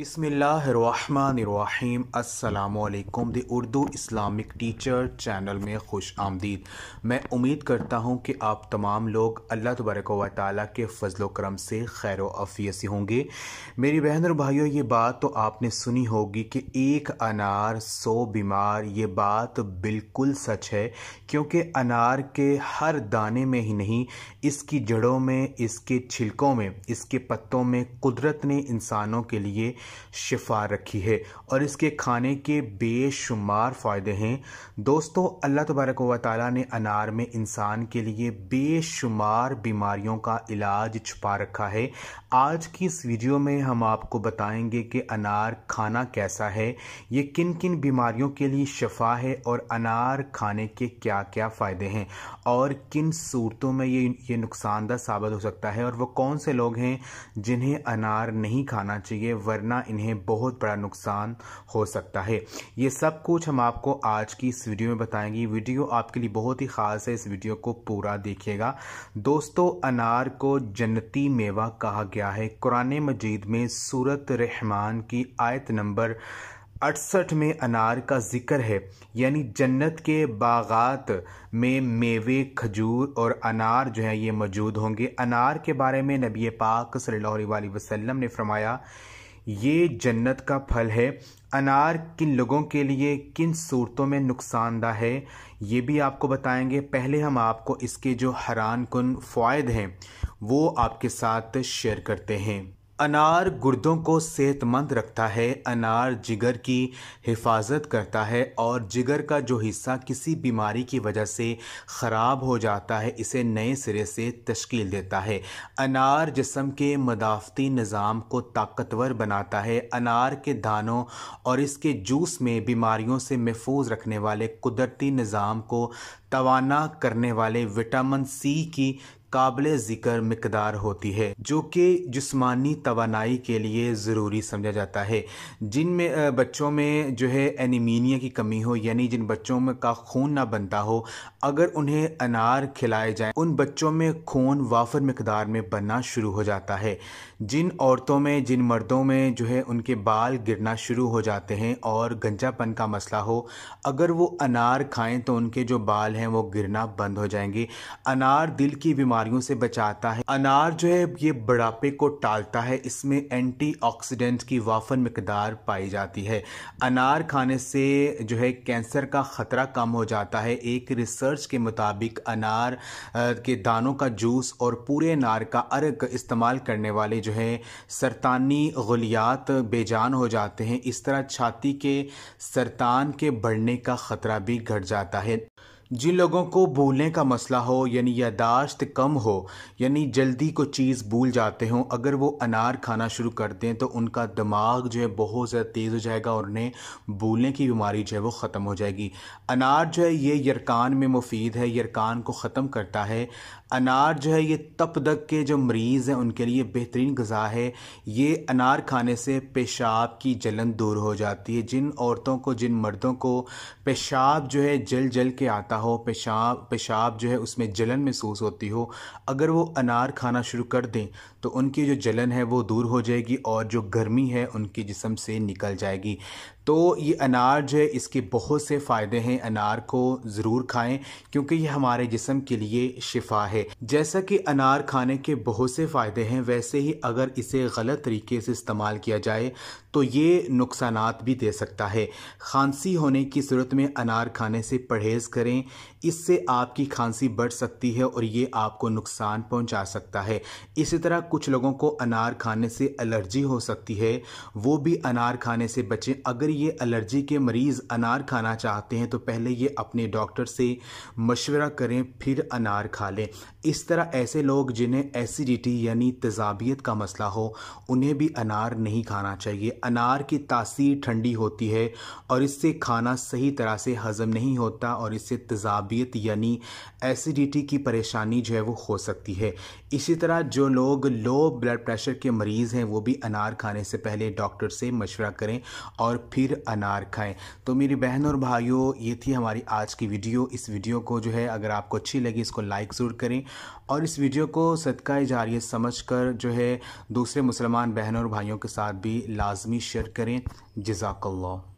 बिस्मिल्लाहिर्रहमानिर्रहीम अस्सलामुअलैकुम the Urdu Islamic teacher channel में खुश आमदीद। मैं उम्मीद करता हूँ कि आप तमाम लोग अल्लाह तबारक व तआला के फ़ज़ल व करम से खैर व आफ़ियत से होंगे। मेरी बहन और भाइयों, ये बात तो आपने सुनी होगी कि एक अनार 100 बीमार। ये बात बिल्कुल सच है, क्योंकि अनार के हर दाने में ही नहीं, इसकी जड़ों में, इसके छिलकों में, इसके पत्तों में कुदरत ने इंसानों के लिए शिफा रखी है और इसके खाने के बेशुमार फ़ायदे हैं। दोस्तों, अल्लाह तबारक व तआला ने अनार में इंसान के लिए बेशुमार बीमारियों का इलाज छुपा रखा है। आज की इस वीडियो में हम आपको बताएंगे कि अनार खाना कैसा है, ये किन किन बीमारियों के लिए शिफा है और अनार खाने के क्या क्या फ़ायदे हैं और किन सूरतों में ये नुकसानदा साबित हो सकता है, और वो कौन से लोग हैं जिन्हें अनार नहीं खाना चाहिए वरना इन्हें बहुत बड़ा नुकसान हो सकता है। ये सब कुछ हम आपको आज की इस वीडियो में बताएंगे। वीडियो आपके लिए बहुत ही ख़ास है, इस वीडियो को पूरा देखिएगा। दोस्तों, अनार को जन्नती मेवा कहा गया है। कुरान मजीद में सूरत रहमान की आयत नंबर 68 में अनार का जिक्र है, यानी जन्नत के बागात में मेवे, खजूर और अनार जो है ये मौजूद होंगे। अनार के बारे में नबी पाक सल्लल्लाहु अलैहि वसल्लम ने फरमाया, ये जन्नत का फल है। अनार किन लोगों के लिए किन सूरतों में नुकसानदा है, ये भी आपको बताएंगे। पहले हम आपको इसके जो हैरान कुन फ़वाइद हैं वो आपके साथ शेयर करते हैं। अनार गुर्दों को सेहतमंद रखता है। अनार जिगर की हिफाजत करता है और जिगर का जो हिस्सा किसी बीमारी की वजह से ख़राब हो जाता है, इसे नए सिरे से तश्कील देता है। अनार जिस्म के मदाफ़ती निज़ाम को ताकतवर बनाता है। अनार के दानों और इसके जूस में बीमारियों से महफूज रखने वाले कुदरती निज़ाम को तवाना करने वाले विटामिन सी की काबिल ज़िक्र मिकदार होती है, जो कि जिस्मानी तवानाई के लिए ज़रूरी समझा जाता है। जिन बच्चों में जो है एनीमिया की कमी हो, यानी जिन बच्चों में का खून ना बनता हो, अगर उन्हें अनार खिलाए जाए, उन बच्चों में खून वाफर मिकदार में बनना शुरू हो जाता है। जिन औरतों में, जिन मर्दों में जो है उनके बाल गिरना शुरू हो जाते हैं और गंजापन का मसला हो, अगर वो अनार खाएं तो उनके जो बाल हैं वो गिरना बंद हो जाएंगे। अनार दिल की बीमारियों से बचाता है। अनार जो है ये बुढ़ापे को टालता है। इसमें एंटीऑक्सीडेंट की वाफर मिकदार पाई जाती है। अनार खाने से जो है कैंसर का ख़तरा कम हो जाता है। एक रिसर्च के मुताबिक अनार के दानों का जूस और पूरे अनार का अर्क इस्तेमाल करने वाले जो है सरतानी गुलियात बेजान हो जाते हैं। इस तरह छाती के सरतान के बढ़ने का ख़तरा भी घट जाता है। जिन लोगों को भूलने का मसला हो, यानी यादाश्त कम हो, यानी जल्दी को चीज़ भूल जाते हों, अगर वो अनार खाना शुरू कर दें तो उनका दिमाग जो है बहुत ज़्यादा तेज़ हो जाएगा और उन्हें भूलने की बीमारी जो है वो ख़त्म हो जाएगी। अनार जो है ये यरकान में मुफीद है, यरकान को ख़त्म करता है। अनार जो है ये तपदक के जो मरीज़ हैं उनके लिए बेहतरीन ग़िज़ा है। ये अनार खाने से पेशाब की जलन दूर हो जाती है। जिन औरतों को, जिन मर्दों को पेशाब जो है जल जल के आता हो, पेशाब जो है उसमें जलन महसूस होती हो, अगर वो अनार खाना शुरू कर दें तो उनकी जो जलन है वो दूर हो जाएगी और जो गर्मी है उनके जिस्म से निकल जाएगी। तो ये अनार जो है इसके बहुत से फ़ायदे हैं। अनार को ज़रूर खाएं क्योंकि ये हमारे जिस्म के लिए शिफा है। जैसा कि अनार खाने के बहुत से फ़ायदे हैं, वैसे ही अगर इसे गलत तरीके से इस्तेमाल किया जाए तो ये नुकसानात भी दे सकता है। खांसी होने की सूरत में अनार खाने से परहेज़ करें, इससे आपकी खांसी बढ़ सकती है और ये आपको नुकसान पहुंचा सकता है। इसी तरह कुछ लोगों को अनार खाने से एलर्जी हो सकती है, वो भी अनार खाने से बचें। अगर ये एलर्जी के मरीज़ अनार खाना चाहते हैं तो पहले ये अपने डॉक्टर से मशवरा करें, फिर अनार खा लें। इस तरह ऐसे लोग जिन्हें एसिडिटी यानी तेज़ाबियत का मसला हो, उन्हें भी अनार नहीं खाना चाहिए। अनार की तासीर ठंडी होती है और इससे खाना सही तरह से हज़म नहीं होता और इससे तेज़ाबियत यानी एसिडिटी की परेशानी जो है वो हो सकती है। इसी तरह जो लोग लो ब्लड प्रेशर के मरीज़ हैं वो भी अनार खाने से पहले डॉक्टर से मशवरा करें और फिर फिर अनार खाएं। तो मेरी बहन और भाइयों, ये थी हमारी आज की वीडियो। इस वीडियो को जो है अगर आपको अच्छी लगी इसको लाइक ज़रूर करें और इस वीडियो को सदका जारिया समझकर जो है दूसरे मुसलमान बहनों और भाइयों के साथ भी लाजमी शेयर करें। जज़ाकल्लाह।